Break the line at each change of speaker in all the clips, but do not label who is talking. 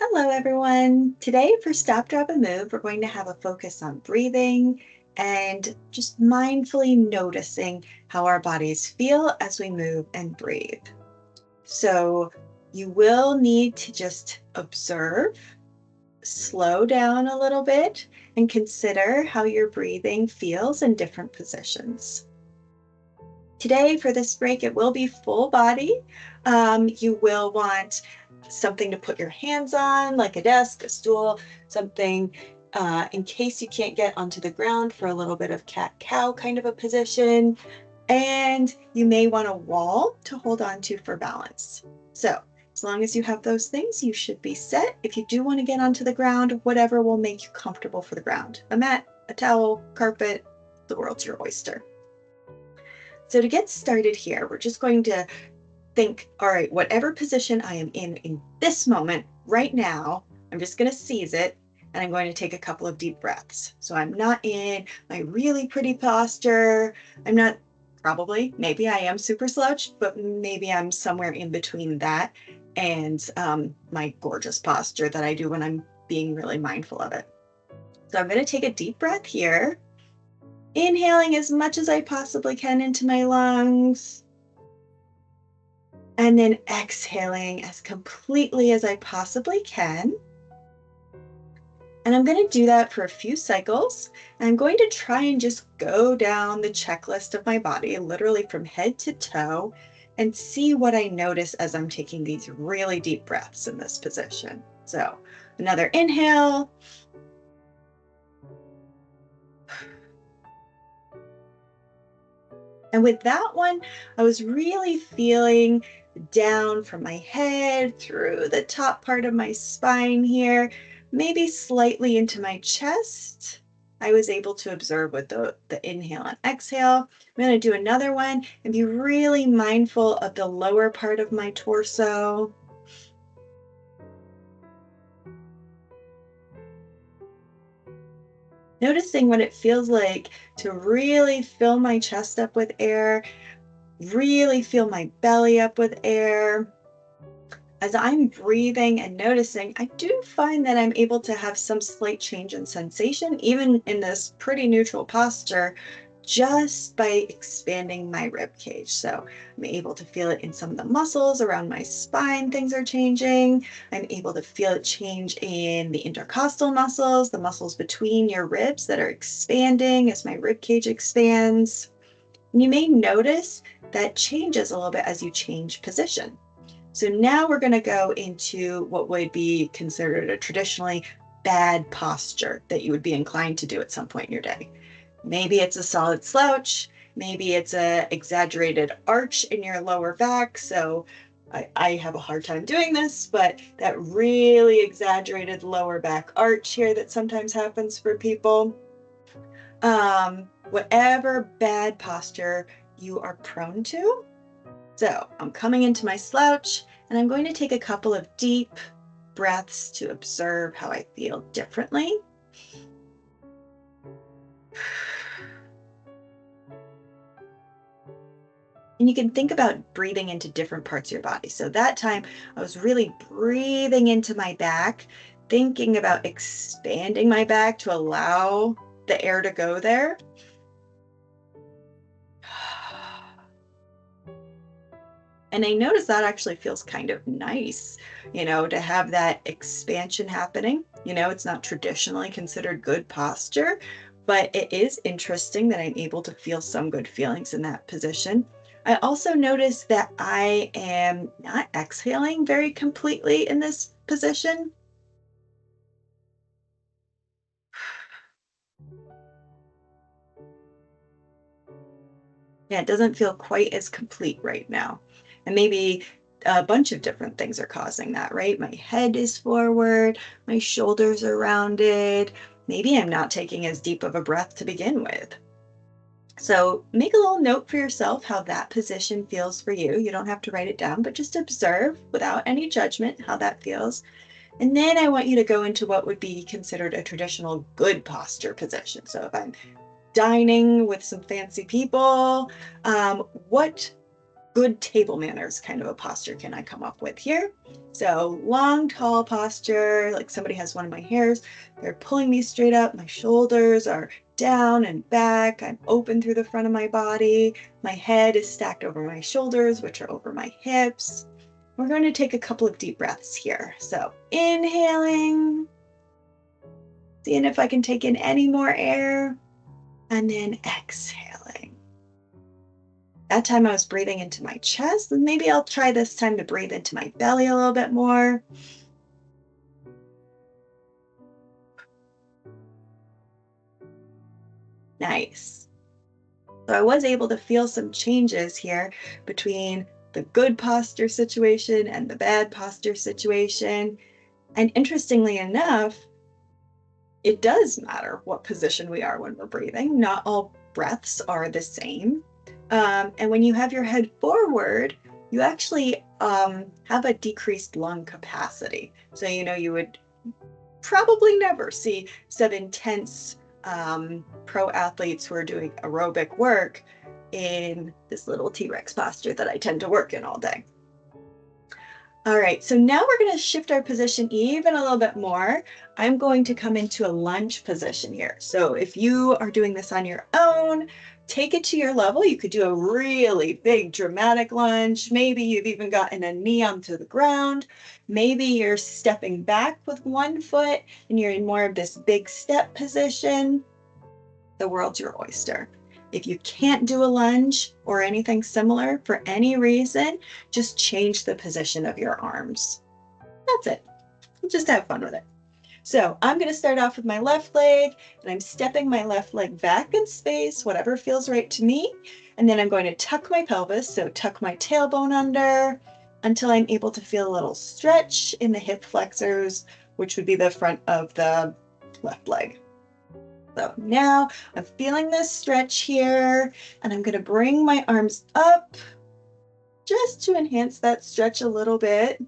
Hello, everyone. Today for Stop, Drop, and Move, we're going to have a focus on breathing and just mindfully noticing how our bodies feel as we move and breathe. So you will need to just observe, slow down a little bit, and consider how your breathing feels in different positions. Today, for this break, it will be full body. You will want something to put your hands on, like a desk, a stool, something in case you can't get onto the ground for a little bit of cat-cow kind of a position. And you may want a wall to hold on to for balance. So as long as you have those things, you should be set. If you do want to get onto the ground, whatever will make you comfortable for the ground. A mat, a towel, carpet, the world's your oyster. So to get started here, we're just going to think, all right, whatever position I am in this moment, right now, I'm just going to seize it and I'm going to take a couple of deep breaths. So I'm not in my really pretty posture. I'm not, probably, maybe I am super slouched, but maybe I'm somewhere in between that and my gorgeous posture that I do when I'm being really mindful of it. So I'm going to take a deep breath here, inhaling as much as I possibly can into my lungs. And then exhaling as completely as I possibly can. And I'm going to do that for a few cycles. And I'm going to try and just go down the checklist of my body, literally from head to toe, and see what I notice as I'm taking these really deep breaths in this position. So another inhale. And with that one, I was really feeling down from my head through the top part of my spine here, maybe slightly into my chest. I was able to observe with the inhale and exhale. I'm going to do another one and be really mindful of the lower part of my torso. Noticing what it feels like to really fill my chest up with air, really feel my belly up with air. As I'm breathing and noticing, I do find that I'm able to have some slight change in sensation, even in this pretty neutral posture, just by expanding my rib cage. So I'm able to feel it in some of the muscles around my spine, things are changing. I'm able to feel it change in the intercostal muscles, the muscles between your ribs that are expanding as my rib cage expands. And you may notice that changes a little bit as you change position. So now we're going to go into what would be considered a traditionally bad posture that you would be inclined to do at some point in your day. Maybe it's a solid slouch. Maybe it's a exaggerated arch in your lower back. So I have a hard time doing this, but that really exaggerated lower back arch here that sometimes happens for people. Whatever bad posture you are prone to. So I'm coming into my slouch and I'm going to take a couple of deep breaths to observe how I feel differently. And you can think about breathing into different parts of your body. So that time I was really breathing into my back, thinking about expanding my back to allow the air to go there. And I noticed that actually feels kind of nice, to have that expansion happening. It's not traditionally considered good posture, but it is interesting that I'm able to feel some good feelings in that position. I also noticed that I am not exhaling very completely in this position. Yeah, it doesn't feel quite as complete right now. And maybe a bunch of different things are causing that, right? My head is forward, my shoulders are rounded. Maybe I'm not taking as deep of a breath to begin with. So make a little note for yourself how that position feels for you. You don't have to write it down, but just observe without any judgment how that feels. And then I want you to go into what would be considered a traditional good posture position. So if I'm dining with some fancy people, what good table manners kind of a posture can I come up with here? So long, tall posture, like somebody has one of my hairs. They're pulling me straight up. My shoulders are down and back. I'm open through the front of my body. My head is stacked over my shoulders, which are over my hips. We're going to take a couple of deep breaths here. So inhaling, seeing if I can take in any more air, and then exhaling. That time I was breathing into my chest, and maybe I'll try this time to breathe into my belly a little bit more. Nice. So I was able to feel some changes here between the good posture situation and the bad posture situation. And interestingly enough, it does matter what position we are when we're breathing. Not all breaths are the same. And when you have your head forward, you actually have a decreased lung capacity. So, you would probably never see some intense pro athletes who are doing aerobic work in this little T-Rex posture that I tend to work in all day. All right, so now we're going to shift our position even a little bit more. I'm going to come into a lunge position here. So if you are doing this on your own, take it to your level. You could do a really big dramatic lunge. Maybe you've even gotten a knee onto the ground. Maybe you're stepping back with one foot and you're in more of this big step position. The world's your oyster. If you can't do a lunge or anything similar for any reason, just change the position of your arms. That's it. Just have fun with it. So I'm going to start off with my left leg, and I'm stepping my left leg back in space, whatever feels right to me. And then I'm going to tuck my pelvis, so tuck my tailbone under until I'm able to feel a little stretch in the hip flexors, which would be the front of the left leg. So now I'm feeling this stretch here, and I'm going to bring my arms up just to enhance that stretch a little bit.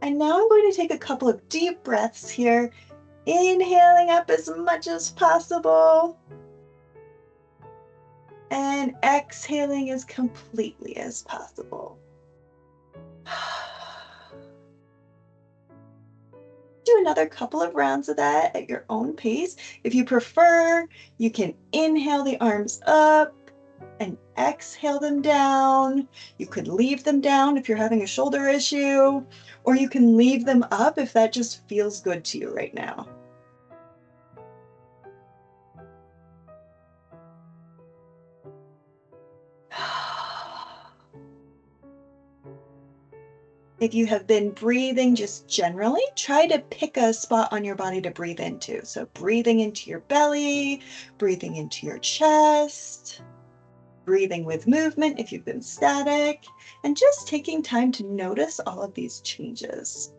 And now I'm going to take a couple of deep breaths here, inhaling up as much as possible and exhaling as completely as possible. Do another couple of rounds of that at your own pace. If you prefer, you can inhale the arms up and exhale them down. You could leave them down if you're having a shoulder issue, or you can leave them up if that just feels good to you right now. If you have been breathing just generally, try to pick a spot on your body to breathe into. So breathing into your belly, breathing into your chest, breathing with movement if you've been static, and just taking time to notice all of these changes.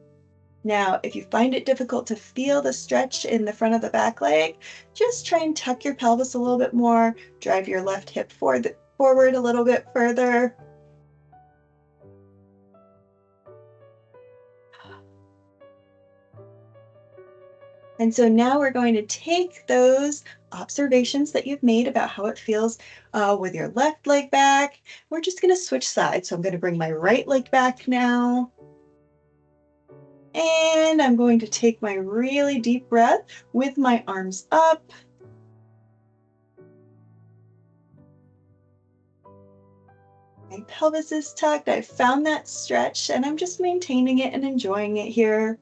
Now, if you find it difficult to feel the stretch in the front of the back leg, just try and tuck your pelvis a little bit more, drive your left hip forward a little bit further. And so now we're going to take those observations that you've made about how it feels with your left leg back. We're just going to switch sides. So I'm going to bring my right leg back now. And I'm going to take my really deep breath with my arms up. My pelvis is tucked. I've found that stretch and I'm just maintaining it and enjoying it here.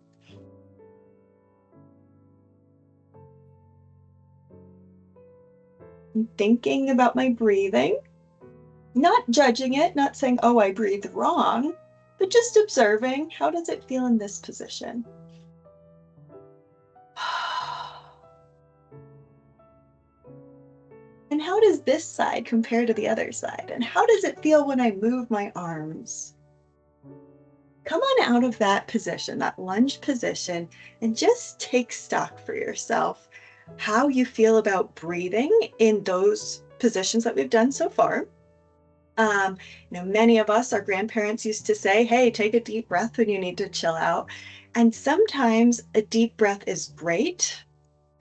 I'm thinking about my breathing, not judging it, not saying, oh, I breathed wrong, but just observing, how does it feel in this position? And how does this side compare to the other side? And how does it feel when I move my arms? Come on out of that position, that lunge position, and just take stock for yourself how you feel about breathing in those positions that we've done so far. Many of us, our grandparents used to say, hey, take a deep breath when you need to chill out. And sometimes a deep breath is great.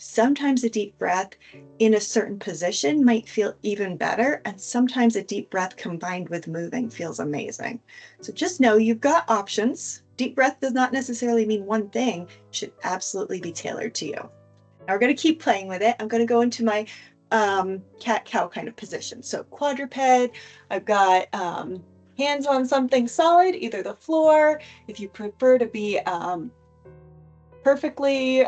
Sometimes a deep breath in a certain position might feel even better, and sometimes a deep breath combined with moving feels amazing. So just know you've got options. Deep breath does not necessarily mean one thing, it should absolutely be tailored to you. Now we're going to keep playing with it. I'm going to go into my cat cow kind of position. So quadruped, I've got hands on something solid, either the floor, if you prefer to be perfectly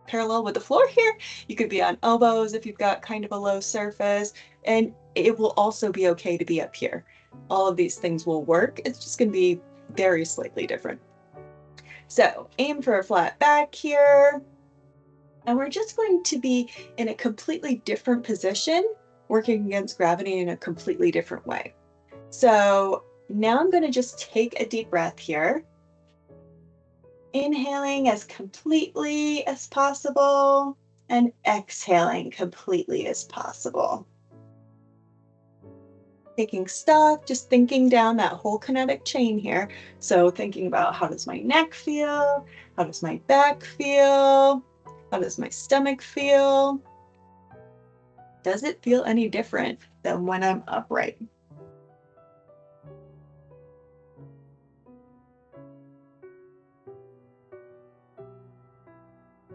parallel with the floor here. You could be on elbows if you've got kind of a low surface, and it will also be okay to be up here. All of these things will work. It's just going to be very slightly different. So aim for a flat back here. And we're just going to be in a completely different position, working against gravity in a completely different way. So now I'm going to just take a deep breath here. Inhaling as completely as possible and exhaling completely as possible. Taking stock, just thinking down that whole kinetic chain here. So thinking about, how does my neck feel? How does my back feel? How does my stomach feel? Does it feel any different than when I'm upright?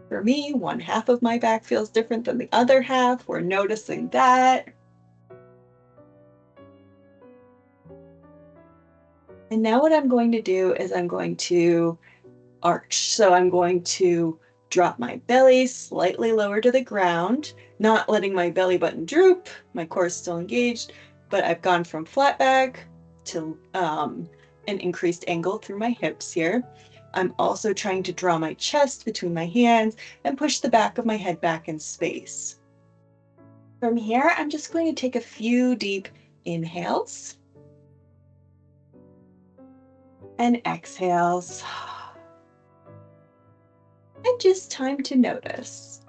For me, one half of my back feels different than the other half. We're noticing that. And now what I'm going to do is I'm going to arch. So I'm going to drop my belly slightly lower to the ground, not letting my belly button droop. My core is still engaged, but I've gone from flat back to an increased angle through my hips here. I'm also trying to draw my chest between my hands and push the back of my head back in space. From here, I'm just going to take a few deep inhales and exhales. And just time to notice.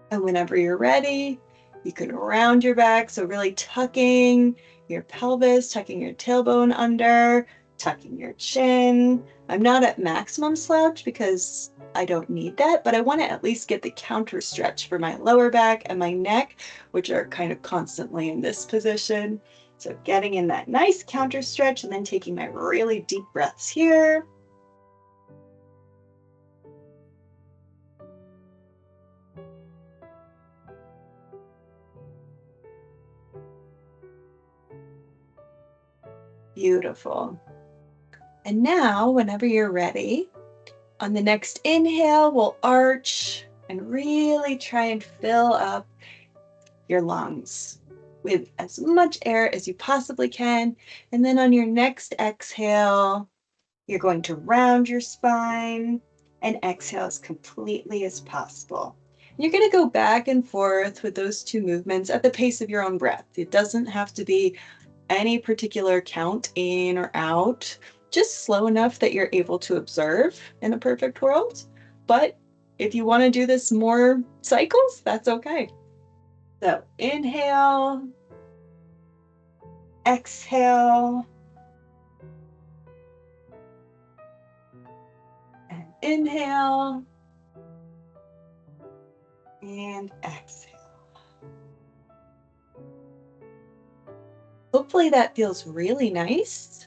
And whenever you're ready, you can round your back. So really tucking your pelvis, tucking your tailbone under, tucking your chin. I'm not at maximum slouch because I don't need that, but I want to at least get the counter stretch for my lower back and my neck, which are kind of constantly in this position. So getting in that nice counter stretch and then taking my really deep breaths here. Beautiful. And now, whenever you're ready, on the next inhale, we'll arch and really try and fill up your lungs with as much air as you possibly can. And then on your next exhale, you're going to round your spine and exhale as completely as possible. You're going to go back and forth with those two movements at the pace of your own breath. It doesn't have to be any particular count in or out, just slow enough that you're able to observe in a perfect world. But if you want to do this more cycles, that's okay. So inhale, exhale, and inhale, and exhale. Hopefully that feels really nice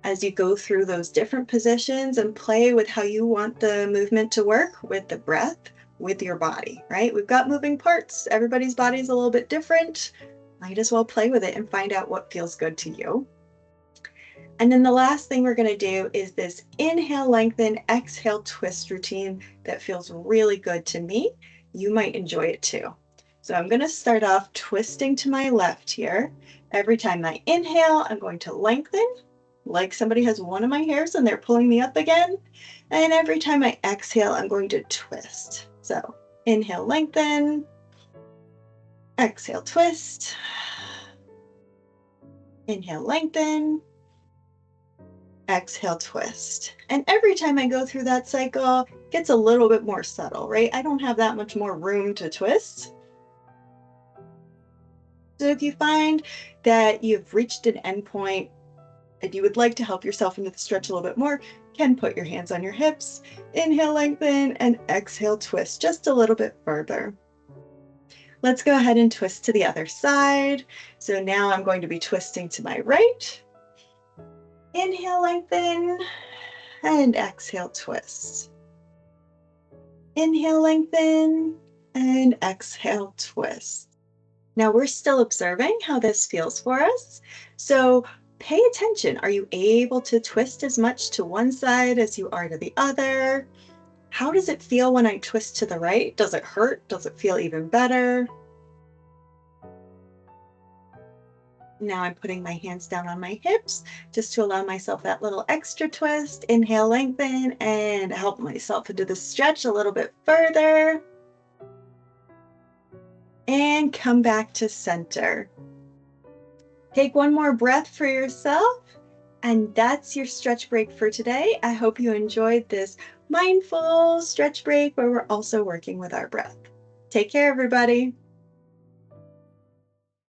as you go through those different positions and play with how you want the movement to work with the breath, with your body, right? We've got moving parts. Everybody's body is a little bit different. Might as well play with it and find out what feels good to you. And then the last thing we're going to do is this inhale, lengthen, exhale, twist routine that feels really good to me. You might enjoy it too. So I'm going to start off twisting to my left here. Every time I inhale, I'm going to lengthen like somebody has one of my hairs and they're pulling me up again. And every time I exhale, I'm going to twist. So inhale, lengthen, exhale, twist, inhale, lengthen, exhale, twist. And every time I go through that cycle, it gets a little bit more subtle, right? I don't have that much more room to twist. So if you find that you've reached an endpoint If you would like to help yourself into the stretch a little bit more, you can put your hands on your hips, inhale, lengthen, and exhale, twist just a little bit further. Let's go ahead and twist to the other side. So now I'm going to be twisting to my right. Inhale, lengthen, and exhale, twist. Inhale, lengthen, and exhale, twist. Now we're still observing how this feels for us. So pay attention. Are you able to twist as much to one side as you are to the other? How does it feel when I twist to the right? Does it hurt? Does it feel even better? Now I'm putting my hands down on my hips just to allow myself that little extra twist. Inhale, lengthen, and help myself into the stretch a little bit further. And come back to center. Take one more breath for yourself. And that's your stretch break for today. I hope you enjoyed this mindful stretch break where we're also working with our breath. Take care, everybody.